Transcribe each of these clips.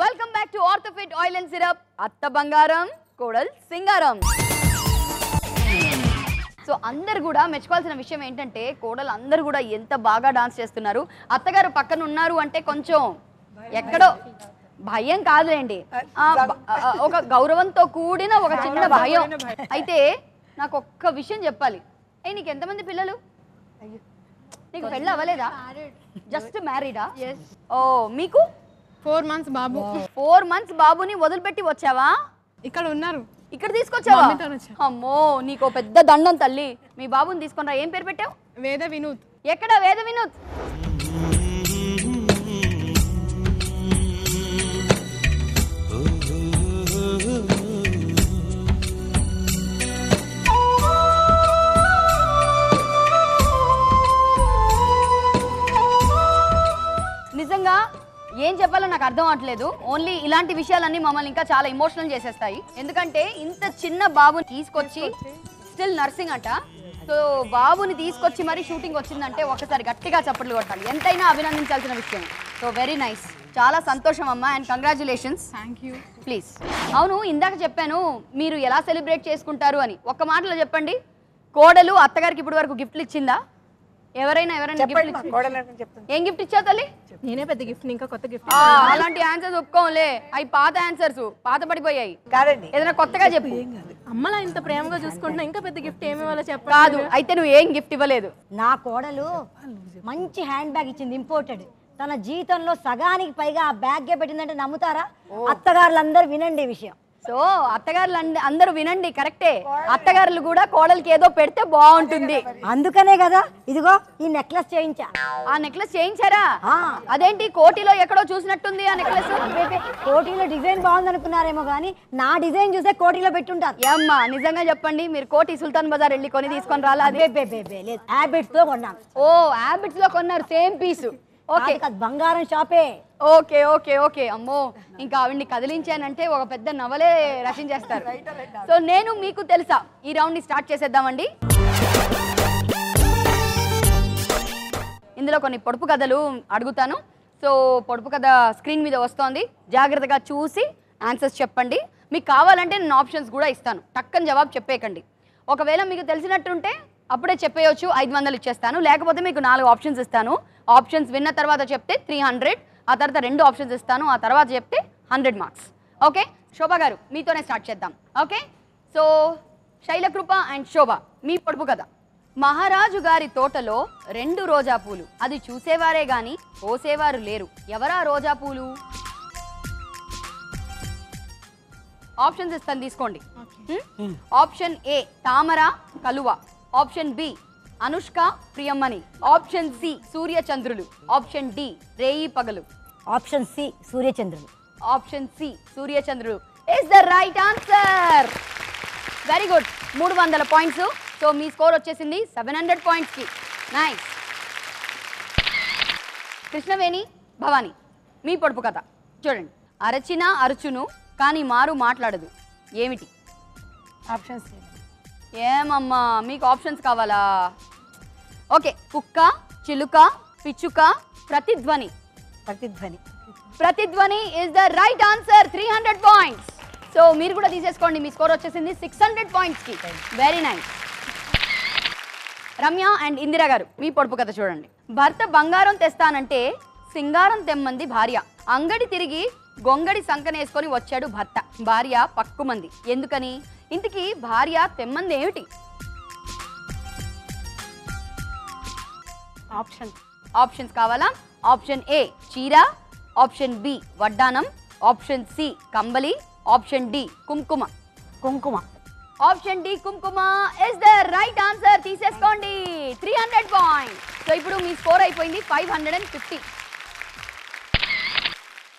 Welcome back to Orthofit oil and syrup. అత్త బంగారం కోడల్ సింగారం. So అందరు కూడా మెచ్చుకోవాల్సిన విషయం ఏంటంటే కోడలు అందరు కూడా ఎంత బాగా డాన్స్ చేస్తున్నారు. అత్తగారు పక్కన ఉన్నారు అంటే కొంచెం ఎక్కడో భయం కాదులేండి, ఒక గౌరవంతో కూడిన ఒక చిన్న భయం. అయితే నాకు ఒక్క విషయం చెప్పాలి, నీకు ఎంతమంది పిల్లలు? నీకు పెళ్ళి అవ్వలేదా? జస్ట్ మ్యారీడా? ఓ, మీకు 4 months బాబు. 4 months బాబుని వదిలిపెట్టి వచ్చావా? ఇక్కడ ఉన్నారు, ఇక్కడ తీసుకొచ్చావా? అమ్మో, నీకు పెద్ద దండం తల్లి. మీ బాబుని తీసుకున్నా. ఏం పేరు పెట్టావు? వేద వినూత్. ఎక్కడ వేద వినూత్? నిజంగా ఏం చెప్పాలో నాకు అర్థం అవట్లేదు. ఓన్లీ ఇలాంటి విషయాలన్నీ మమ్మల్ని ఇంకా చాలా ఎమోషనల్ చేసేస్తాయి. ఎందుకంటే ఇంత చిన్న బాబుని తీసుకొచ్చి స్టిల్ నర్సింగ్ అంట. సో బాబుని తీసుకొచ్చి మరి షూటింగ్ వచ్చిందంటే ఒకసారి గట్టిగా చప్పట్లు కొట్టాలి. ఎంతైనా అభినందించాల్సిన విషయం. సో వెరీ నైస్, చాలా సంతోషం అమ్మా and congratulations. Thank you. Please. అవును, ఇందాక చెప్పాను మీరు ఎలా సెలబ్రేట్ చేసుకుంటారు అని. ఒక్క మాటలో చెప్పండి, కోడలు అత్తగారికి ఇప్పుడు వరకు గిఫ్ట్లు ఇచ్చిందా? ఎవరైనా ఏం గిఫ్ట్ ఇచ్చావు తల్లి? నేనే పెద్ద గిఫ్ట్, ఇంకా కొత్త గిఫ్ట్. అలాంటి ఆన్సర్స్ ఒప్పుకోలే, అవి పాత ఆన్సర్స్, పాత పడిపోయాయి. కాదండి, ఏదైనా కొత్తగా చెప్పు. అమ్మలా ఇంత ప్రేమగా చూసుకుంటున్నా, ఇంకా పెద్ద గిఫ్ట్ ఏమి ఇవ్వాలో చెప్పు. కాదు, అయితే నువ్వు ఏం గిఫ్ట్ ఇవ్వలేదు. నా కోడలు మంచి హ్యాండ్ బ్యాగ్ ఇచ్చింది, ఇంపోర్టెడ్. తన జీతంలో సగానికి పైగా ఆ బ్యాగ్ పెట్టిందంటే నమ్ముతారా? అత్తగారులందరూ వినండి ఈ విషయం. సో అత్తగారులు అందరూ వినండి, కరెక్టే. అత్తగారులు కూడా కోడలికి ఏదో పెడితే బాగుంటుంది. అందుకనే కదా ఇదిగో ఈ నెక్లెస్ చేయించా. ఆ నెక్లెస్ చేయించారా? అదేంటి కోటిలో ఎక్కడో చూసినట్టుంది ఆ నెక్లెస్. కోటిలో డిజైన్ బాగుంది అనుకున్నారేమో గానీ నా డిజైన్ చూస్తే కోటిలో పెట్టుంటారు. ఏమ్మా నిజంగా చెప్పండి, మీరు కోటి సుల్తాన్ బజార్ వెళ్ళి కొని తీసుకొని రాలా? హ్యాబిట్స్ లో కొన్నాను. ఓ, హ్యాబిట్స్ లో కొన్నారు, సేమ్ పీస్. ఓకే, బంగారం షాపే. Okay okay okay. అమ్మో, ఇంకా ఆవిడ్ని కదిలించానంటే ఒక పెద్ద నవలే రచించేస్తారు. సో నేను మీకు తెలుసా ఈ రౌండ్ ని స్టార్ట్ చేసేద్దామండి. ఇందులో కొన్ని పొడుపు కథలు అడుగుతాను. సో పొడుపు కథ స్క్రీన్ మీద వస్తోంది, జాగ్రత్తగా చూసి ఆన్సర్స్ చెప్పండి. మీకు కావాలంటే నేను ఆప్షన్స్ కూడా ఇస్తాను, టక్కని జవాబు చెప్పేయకండి. ఒకవేళ మీకు తెలిసినట్టుంటే అప్పుడే చెప్పేయచ్చు, 500 ఇచ్చేస్తాను. లేకపోతే మీకు 4 ఆప్షన్స్ ఇస్తాను. ఆప్షన్స్ విన్న తర్వాత చెప్తే 300, ఆ తర్వాత 2 ఆప్షన్స్ ఇస్తాను, ఆ తర్వాత చెప్తే 100 మార్క్స్. ఓకే, శోభ గారు మీతోనే స్టార్ట్ చేద్దాం. ఓకే, సో శైలకృప అండ్ శోభ, మీ పొడుపు కదా. మహారాజు గారి తోటలో 2 రోజా పూలు, అది చూసేవారే గాని పోసేవారు లేరు, ఎవరా రోజా పూలు? ఆప్షన్స్ ఇస్తాను, తీసుకోండి. ఆప్షన్ ఏ తామర కలువ, option B Anushka Priyamani, option C సూర్యచంద్రులు, ఆప్షన్ డి రేయి పగలు, ఆప్షన్ సి సూర్యచంద్రులు. ఆప్షన్ సి సూర్యచంద్రులు is the right answer. Very good, 300 points. So మీ స్కోర్ వచ్చేసింది 700 పాయింట్స్ కి. నైస్. కృష్ణవేణి భవాని, మీ పొడుపు కథ చూడండి. అరచినా అరుచును కానీ మారు మాట్లాడదు, ఏమిటి? ఆప్షన్స్. ఏమమ్మా మీకు ఆప్షన్స్ కావాలా? ఓకే, కుక్క, చిలుక, పిచ్చుక, ప్రతిధ్వని. ప్రతిధ్వని. ప్రతిధ్వని is the right answer. 300 points. So మీరు కూడా తీసేసుకోండి, మీ స్కోర్ వచ్చేసింది 600 పాయింట్స్ కి. Very nice. Ramya and Indira garu, మీ పొడుపు కథ చూడండి. భర్త బంగారం తెస్తానంటే సింగారం తెమ్మంది భార్య, అంగడి తిరిగి గొంగడి సంకనేసుకొని వచ్చాడు భర్త, భార్య పక్కుమంది, ఎందుకని? ఇంటికి భార్య తెమ్మంది ఏమిటి? ఆప్షన్స్ కావాలా? ఆప్షన్ ఏ చీర, ఆప్షన్ బి వడ్డానం, ఆప్షన్ సి కంబలి, ఆప్షన్ డి కుంకుమ. కుంకుమ. ఆప్షన్ డి కుంకుమ ఇస్ ద రైట్ ఆన్సర్. తీసేసుకోండి, 300 పాయింట్స్. సో ఇప్పుడు మీ స్కోర్ అయిపోయింది 550.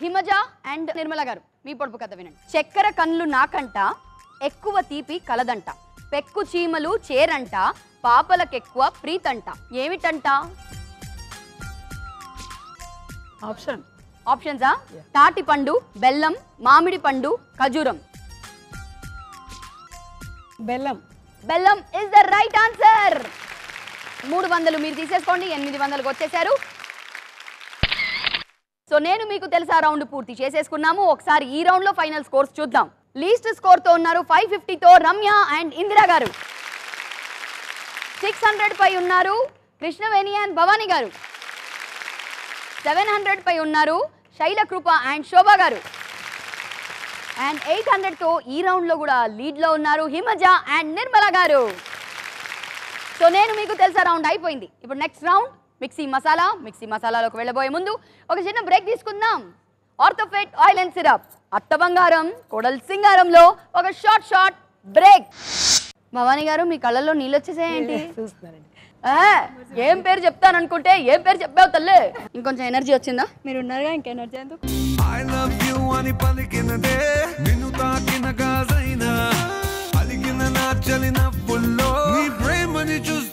హిమజ అండ్ నిర్మల గారు, మీ పొడుపు కథ వినండి. చక్కెర కన్నులు నాకంట, ఎక్కువ తీపి కలదంట, పెక్కు చీమలు చేరంట, పాపలకెక్కువ ప్రీతంట, ఏమిటంట? ఆప్షన్సా? తాటి పండు, బెల్లం, మామిడి పండు, ఖజూరం. బెల్లం. బెల్లం ఇస్ ద రైట్ ఆన్సర్. 300 మీరు తీసేసుకోండి, 800కి వచ్చేసారు. సో నేను మీకు తెలుసా రౌండ్ పూర్తి చేసేసుకున్నాము. ఒకసారి ఈ రౌండ్ లో ఫైనల్ స్కోర్స్ చూద్దాం. లీస్ట్ స్కోర్ తో ఉన్నారు 550 తో రమ్య అండ్ ఇందిరా గారు. 600 పై ఉన్నారు కృష్ణవేణి అండ్ భవానీ గారు. 700 పై ఉన్నారు శైలకృప అండ్ శోభా గారు. అండ్ 800 తో ఈ రౌండ్ లో కూడా లీడ్ లో ఉన్నారు హిమజ అండ్ నిర్మల గారు. సో నేను మీకు తెలుసా రౌండ్ అయిపోయింది. ఇప్పుడు నెక్స్ట్ రౌండ్ మిక్సీ మసాలాలోకి వెళ్ళబోయే ముందు ఒక చిన్న బ్రేక్ తీసుకుందాం. ఆర్థోఫెట్ ఆయిల్ అండ్ సిరప్ అత్త బంగారం కోడల్ సింగారంలో ఒక షార్ట్ బ్రేక్. భవానీ గారు మీ కళ్ళల్లో నీళ్ళు వచ్చేసేయండి. ఏం పేరు చెప్తాను అనుకుంటే ఏం పేరు చెప్పావు తల్లి? ఇంకొంచెం ఎనర్జీ వచ్చిందా? మీరు ఉన్నారుగా ఇంక ఎనర్జీ ఎందుకు? I love you అని పలికినదే నిన్ను తాకిన గాజైనా అలిగిన నా చలిన పుల్లో నీ ప్రేమని చూసి